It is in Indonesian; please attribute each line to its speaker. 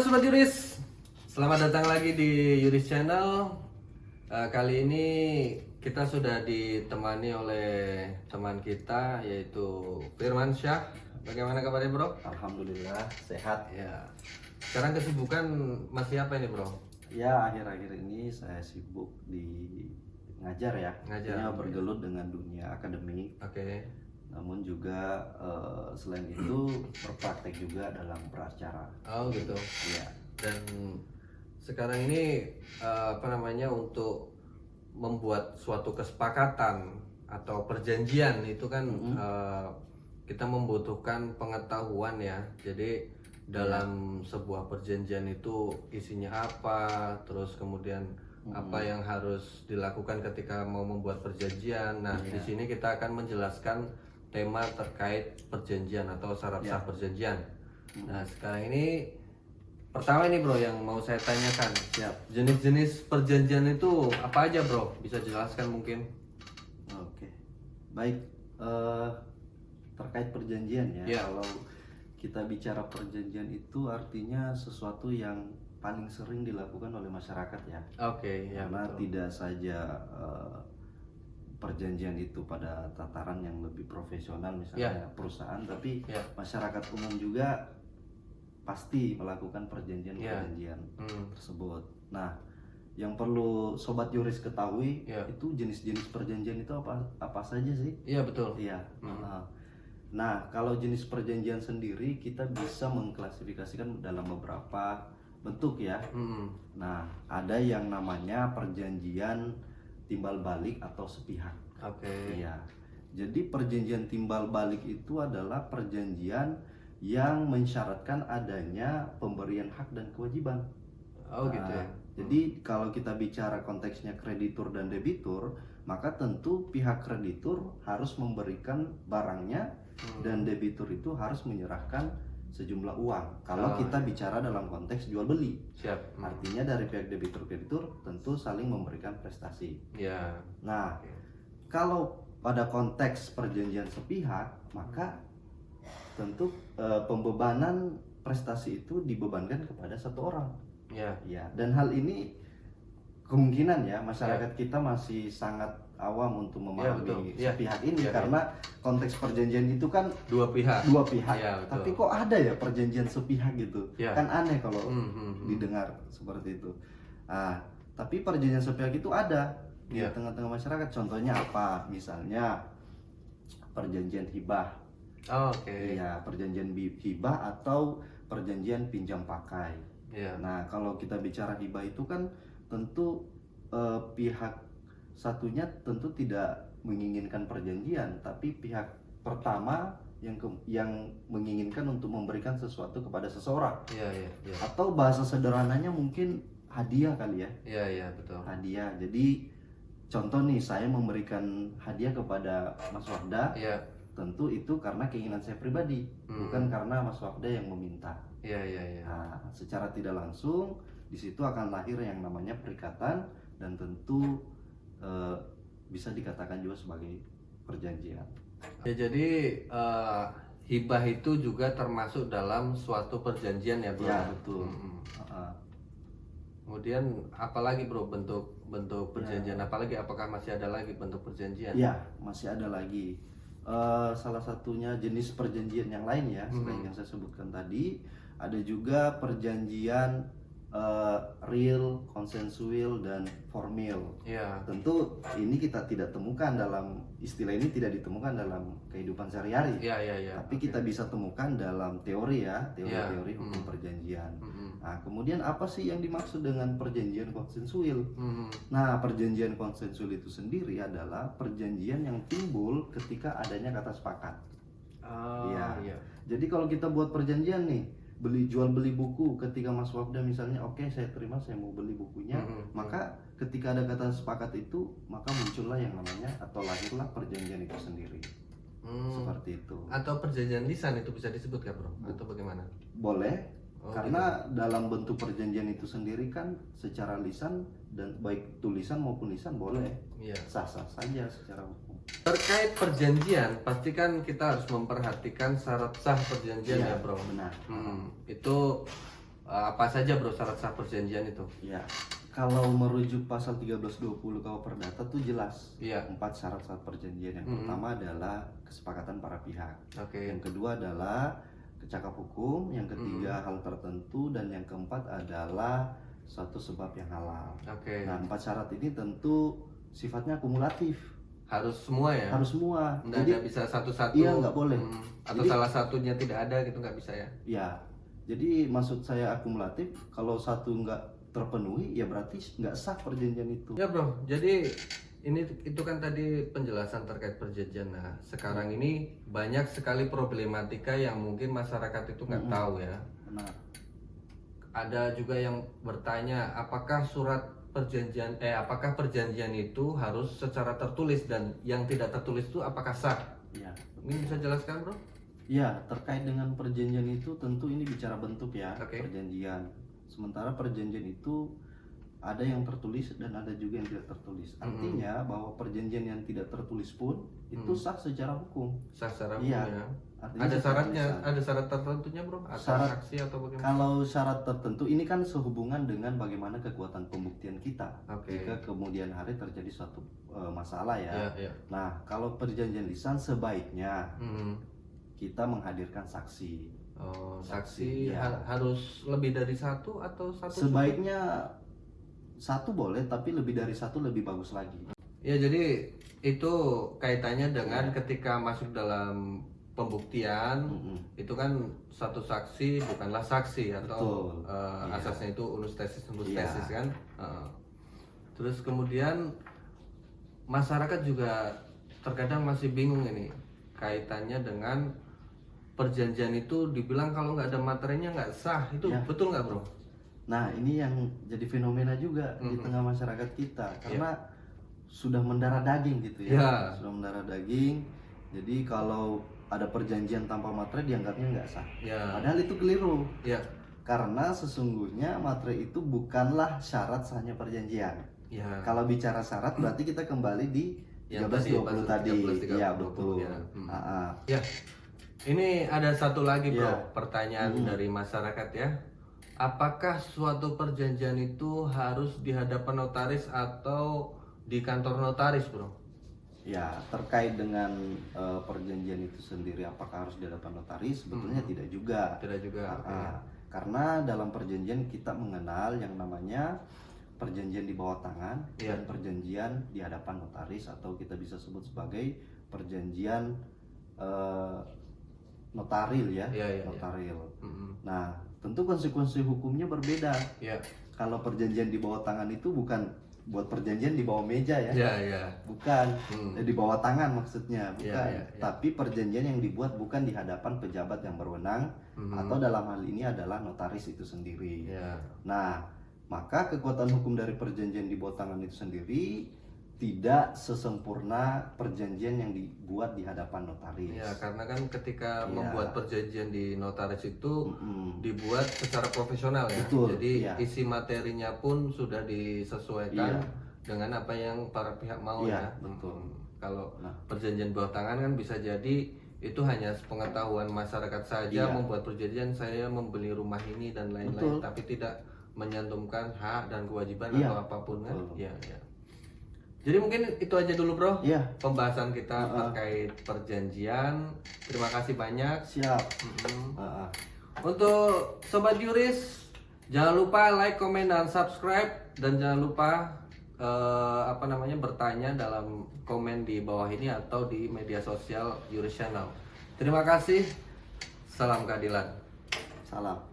Speaker 1: Sobat Yuris, selamat datang lagi di Yuris Channel. Kali ini kita sudah ditemani oleh teman kita yaitu Firman Syah. Bagaimana kabarnya bro?
Speaker 2: Alhamdulillah sehat.
Speaker 1: Ya. Sekarang kesibukan masih apa ini bro?
Speaker 2: Ya, akhir-akhir ini saya sibuk di ngajar ya.
Speaker 1: Ngajar.
Speaker 2: Artinya bergelut dengan dunia akademik.
Speaker 1: Oke.
Speaker 2: Namun juga selain itu berpraktek juga dalam beracara.
Speaker 1: Oh gitu.
Speaker 2: Iya.
Speaker 1: Dan sekarang ini untuk membuat suatu kesepakatan atau perjanjian itu kan kita membutuhkan pengetahuan ya. Jadi dalam sebuah perjanjian itu isinya apa, terus kemudian apa yang harus dilakukan ketika mau membuat perjanjian. Nah, di sini kita akan menjelaskan tema terkait perjanjian atau syarat sah perjanjian. Nah, sekarang ini pertama ini bro yang mau saya tanyakan.
Speaker 2: Siap.
Speaker 1: Jenis-jenis perjanjian itu apa aja bro? Bisa jelaskan mungkin?
Speaker 2: Oke. Baik. Terkait perjanjian ya.
Speaker 1: Ya.
Speaker 2: Kalau kita bicara perjanjian itu artinya sesuatu yang paling sering dilakukan oleh masyarakat ya.
Speaker 1: Oke, ya
Speaker 2: Karena
Speaker 1: betul.
Speaker 2: tidak saja perjanjian itu pada tataran yang lebih profesional misalnya perusahaan, tapi masyarakat umum juga pasti melakukan perjanjian-perjanjian tersebut. Nah, yang perlu Sobat Yuris ketahui itu jenis-jenis perjanjian itu apa saja sih?
Speaker 1: Iya betul.
Speaker 2: Iya. Nah, kalau jenis perjanjian sendiri kita bisa mengklasifikasikan dalam beberapa bentuk ya. Nah, ada yang namanya perjanjian timbal balik atau sepihak.
Speaker 1: Oke.
Speaker 2: Iya. Jadi perjanjian timbal balik itu adalah perjanjian yang mensyaratkan adanya pemberian hak dan kewajiban.
Speaker 1: Oh gitu ya.
Speaker 2: Jadi kalau kita bicara konteksnya kreditur dan debitur, maka tentu pihak kreditur harus memberikan barangnya dan debitur itu harus menyerahkan sejumlah uang. Kalau kita bicara dalam konteks jual beli,
Speaker 1: Siap.
Speaker 2: artinya dari pihak debitur kreditur tentu saling memberikan prestasi.
Speaker 1: Ya.
Speaker 2: Nah, kalau pada konteks perjanjian sepihak, maka tentu pembebanan prestasi itu dibebankan kepada satu orang.
Speaker 1: Ya.
Speaker 2: Ya, dan hal ini kemungkinan ya masyarakat kita masih sangat awam untuk memahami sepihak ini karena konteks perjanjian itu kan
Speaker 1: Dua pihak. Ya, betul.
Speaker 2: Tapi kok ada ya perjanjian sepihak gitu? Kan aneh kalau didengar seperti itu. Tapi perjanjian sepihak itu ada di tengah-tengah masyarakat. Contohnya apa? Misalnya perjanjian hibah.
Speaker 1: Oke.
Speaker 2: Iya, perjanjian hibah atau perjanjian pinjam pakai. Nah, kalau kita bicara hibah itu kan tentu pihak satunya tentu tidak menginginkan perjanjian, tapi pihak pertama yang menginginkan untuk memberikan sesuatu kepada seseorang. Atau bahasa sederhananya mungkin hadiah kali ya.
Speaker 1: Iya betul.
Speaker 2: Hadiah. Jadi contoh nih, saya memberikan hadiah kepada Mas Wahda. Tentu itu karena keinginan saya pribadi, bukan karena Mas Wahda yang meminta. Nah, secara tidak langsung di situ akan lahir yang namanya perikatan dan tentu bisa dikatakan juga sebagai perjanjian.
Speaker 1: Ya jadi hibah itu juga termasuk dalam suatu perjanjian ya bro?
Speaker 2: Ya betul.
Speaker 1: Kemudian apalagi bro bentuk perjanjian? Apalagi apakah masih ada lagi bentuk perjanjian?
Speaker 2: Ya masih ada lagi. Salah satunya jenis perjanjian yang lain ya, selain yang saya sebutkan tadi, ada juga perjanjian real, konsensual, dan formal. Tentu ini kita tidak temukan dalam istilah ini, tidak ditemukan dalam kehidupan sehari-hari. Tapi kita bisa temukan dalam teori ya, teori hukum perjanjian. Nah, kemudian apa sih yang dimaksud dengan perjanjian konsensual? Nah, perjanjian konsensual itu sendiri adalah perjanjian yang timbul ketika adanya kata sepakat. Jadi kalau kita buat perjanjian nih, jual beli buku, ketika Mas Wahda misalnya oke, saya terima, saya mau beli bukunya, maka ketika ada kata sepakat itu, maka muncullah yang namanya atau lahirlah perjanjian itu sendiri. Seperti itu.
Speaker 1: Atau perjanjian lisan itu bisa disebut kan bro? Atau bagaimana?
Speaker 2: Boleh. Karena dalam bentuk perjanjian itu sendiri kan secara lisan, dan baik tulisan maupun lisan boleh, sah-sah saja secara hukum.
Speaker 1: Terkait perjanjian, pastikan kita harus memperhatikan syarat sah perjanjian ya bro.
Speaker 2: Benar.
Speaker 1: Itu apa saja bro syarat sah perjanjian itu?
Speaker 2: Ya, kalau merujuk pasal 1320 KUH Perdata tuh jelas.
Speaker 1: Iya.
Speaker 2: 4 syarat sah perjanjian. Yang pertama adalah kesepakatan para pihak.
Speaker 1: Oke.
Speaker 2: Yang kedua adalah kecakap hukum. Yang ketiga hal tertentu. Dan yang keempat adalah suatu sebab yang halal.
Speaker 1: Oke.
Speaker 2: Nah, 4 syarat ini tentu sifatnya akumulatif.
Speaker 1: Harus semua ya?
Speaker 2: Harus semua.
Speaker 1: Nggak bisa satu-satu.
Speaker 2: Iya, nggak boleh.
Speaker 1: Atau
Speaker 2: Jadi-
Speaker 1: salah satunya tidak ada gitu nggak bisa ya?
Speaker 2: Ya, jadi maksud saya akumulatif. Kalau satu nggak terpenuhi, ya berarti nggak sah perjanjian itu.
Speaker 1: Ya bro, jadi itu kan tadi penjelasan terkait perjanjian. Nah, sekarang ini banyak sekali problematika yang mungkin masyarakat itu nggak tahu ya.
Speaker 2: Benar.
Speaker 1: Ada juga yang bertanya, apakah apakah perjanjian itu harus secara tertulis, dan yang tidak tertulis itu apakah sah?
Speaker 2: Ya.
Speaker 1: Ini bisa jelaskan bro?
Speaker 2: Ya, terkait dengan perjanjian itu tentu ini bicara bentuk ya,
Speaker 1: Oke.
Speaker 2: perjanjian. Sementara perjanjian itu ada yang tertulis dan ada juga yang tidak tertulis. Artinya bahwa perjanjian yang tidak tertulis pun itu sah secara hukum.
Speaker 1: Sah secara hukum
Speaker 2: Iya.
Speaker 1: ya?
Speaker 2: Artinya
Speaker 1: Ada
Speaker 2: secara
Speaker 1: syaratnya,
Speaker 2: tulisan.
Speaker 1: ada syarat tertentunya bro? Atau
Speaker 2: Syarat-
Speaker 1: saksi atau bagaimana?
Speaker 2: Kalau syarat tertentu ini kan sehubungan dengan bagaimana kekuatan pembuktian kita.
Speaker 1: Oke.
Speaker 2: Jika kemudian hari terjadi suatu masalah ya.
Speaker 1: Ya, ya.
Speaker 2: Nah, kalau perjanjian lisan sebaiknya
Speaker 1: Mhm.
Speaker 2: kita menghadirkan saksi.
Speaker 1: Oh,
Speaker 2: Saksi,
Speaker 1: saksi
Speaker 2: ya.
Speaker 1: harus lebih dari satu atau satu?
Speaker 2: Sebaiknya satu boleh, tapi lebih dari satu lebih bagus lagi.
Speaker 1: Ya, jadi itu kaitannya dengan ketika masuk dalam pembuktian,
Speaker 2: Mm-mm.
Speaker 1: itu kan satu saksi bukanlah saksi atau
Speaker 2: Betul. Iya.
Speaker 1: asasnya itu unus tesis
Speaker 2: Iya.
Speaker 1: kan. Terus kemudian masyarakat juga terkadang masih bingung ini kaitannya dengan perjanjian itu, dibilang kalau nggak ada materinya nggak sah, itu
Speaker 2: Ya.
Speaker 1: betul nggak bro?
Speaker 2: Nah, ini yang jadi fenomena juga di tengah masyarakat kita karena sudah mendarah daging gitu ya.
Speaker 1: Ya.
Speaker 2: Sudah mendarah daging. Jadi kalau ada perjanjian tanpa materai dianggapnya nggak sah.
Speaker 1: Ya,
Speaker 2: Padahal itu keliru.
Speaker 1: ya,
Speaker 2: Karena sesungguhnya materai itu bukanlah syarat sahnya perjanjian.
Speaker 1: ya.
Speaker 2: Kalau bicara syarat berarti kita kembali di
Speaker 1: Yang
Speaker 2: 1320 tadi.
Speaker 1: 13,
Speaker 2: Iya,
Speaker 1: 30,
Speaker 2: betul.
Speaker 1: ya. Ya,
Speaker 2: Ya.
Speaker 1: ini ada satu lagi bro,
Speaker 2: Ya.
Speaker 1: pertanyaan dari masyarakat ya. Apakah suatu perjanjian itu harus di hadapan notaris atau di kantor notaris bro?
Speaker 2: Ya, terkait dengan perjanjian itu sendiri apakah harus di hadapan notaris? Sebetulnya tidak juga.
Speaker 1: Tidak juga. oke.
Speaker 2: Karena dalam perjanjian kita mengenal yang namanya perjanjian di bawah tangan
Speaker 1: Iya.
Speaker 2: dan perjanjian di hadapan notaris, atau kita bisa sebut sebagai perjanjian notaril ya,
Speaker 1: Iya, iya, iya.
Speaker 2: notaril.
Speaker 1: Mm-mm.
Speaker 2: Nah, tentu konsekuensi hukumnya berbeda.
Speaker 1: Ya,
Speaker 2: Kalau perjanjian di bawah tangan itu bukan buat perjanjian di bawah meja ya.
Speaker 1: ya, ya.
Speaker 2: Bukan,
Speaker 1: Hmm.
Speaker 2: di bawah tangan maksudnya, bukan.
Speaker 1: Iya, iya.
Speaker 2: Tapi perjanjian yang dibuat bukan di hadapan pejabat yang berwenang, atau dalam hal ini adalah notaris itu sendiri.
Speaker 1: Ya,
Speaker 2: Nah, maka kekuatan hukum dari perjanjian di bawah tangan itu sendiri tidak sesempurna perjanjian yang dibuat di hadapan notaris.
Speaker 1: ya, karena kan ketika
Speaker 2: Iya.
Speaker 1: membuat perjanjian di notaris itu
Speaker 2: Mm-mm.
Speaker 1: dibuat secara profesional ya.
Speaker 2: Betul,
Speaker 1: Jadi
Speaker 2: iya.
Speaker 1: isi materinya pun sudah disesuaikan
Speaker 2: Iya.
Speaker 1: dengan apa yang para pihak mau
Speaker 2: Iya,
Speaker 1: ya.
Speaker 2: betul.
Speaker 1: Kalau
Speaker 2: Nah.
Speaker 1: perjanjian bawah tangan kan bisa jadi itu hanya pengetahuan masyarakat saja,
Speaker 2: Iya.
Speaker 1: membuat perjanjian saya membeli rumah ini dan lain-lain,
Speaker 2: Betul.
Speaker 1: tapi tidak menyantumkan hak dan kewajiban
Speaker 2: Iya,
Speaker 1: atau apapun kan.
Speaker 2: betul.
Speaker 1: Iya, iya. Jadi mungkin itu aja dulu bro,
Speaker 2: Iya.
Speaker 1: pembahasan kita terkait perjanjian. Terima kasih banyak.
Speaker 2: Siap.
Speaker 1: Mm-mm.
Speaker 2: Ah, ah.
Speaker 1: Untuk Sobat Yuris, jangan lupa like, komen, dan subscribe. Dan jangan lupa bertanya dalam komen di bawah ini atau di media sosial Yuris Channel. Terima kasih. Salam keadilan.
Speaker 2: Salam.